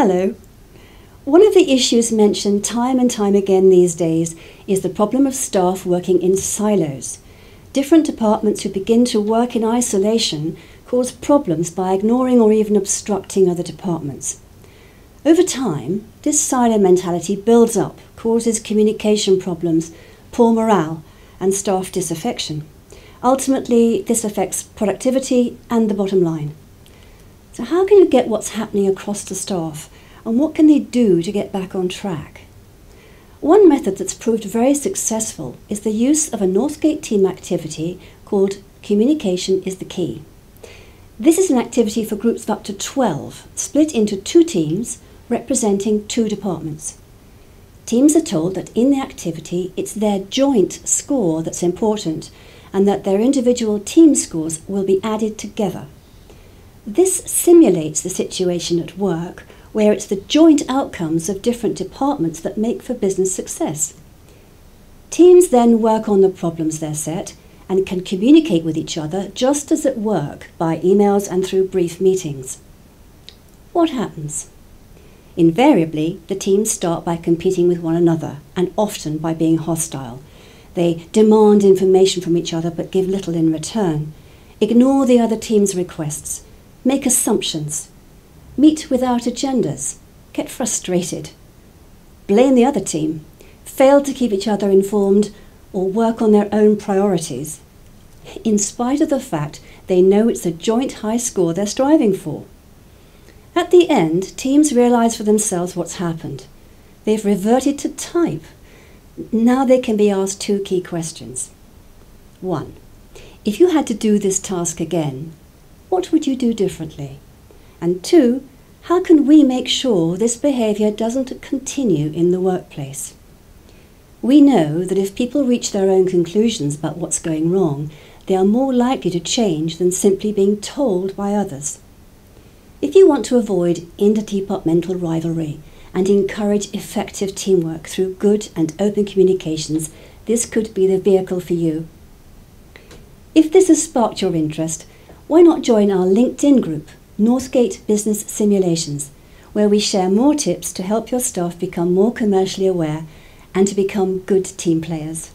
Hello. One of the issues mentioned time and time again these days is the problem of staff working in silos. Different departments who begin to work in isolation cause problems by ignoring or even obstructing other departments. Over time, this silo mentality builds up, causes communication problems, poor morale, and staff disaffection. Ultimately, this affects productivity and the bottom line. So how can you get what's happening across the staff, and what can they do to get back on track? One method that's proved very successful is the use of a Northgate team activity called Communication is the Key. This is an activity for groups of up to 12, split into 2 teams representing 2 departments. Teams are told that in the activity it's their joint score that's important and that their individual team scores will be added together. This simulates the situation at work where it's the joint outcomes of different departments that make for business success. Teams then work on the problems they're set and can communicate with each other just as at work by emails and through brief meetings. What happens? Invariably, the teams start by competing with one another and often by being hostile. They demand information from each other but give little in return, ignore the other team's requests, make assumptions, meet without agendas, get frustrated, blame the other team, fail to keep each other informed, or work on their own priorities, in spite of the fact they know it's a joint high score they're striving for. At the end, teams realise for themselves what's happened. They've reverted to type. Now they can be asked 2 key questions. 1. If you had to do this task again, what would you do differently? And 2, how can we make sure this behaviour doesn't continue in the workplace? We know that if people reach their own conclusions about what's going wrong, they are more likely to change than simply being told by others. If you want to avoid interdepartmental rivalry and encourage effective teamwork through good and open communications, this could be the vehicle for you. If this has sparked your interest, why not join our LinkedIn group, Northgate Business Simulations, where we share more tips to help your staff become more commercially aware and to become good team players.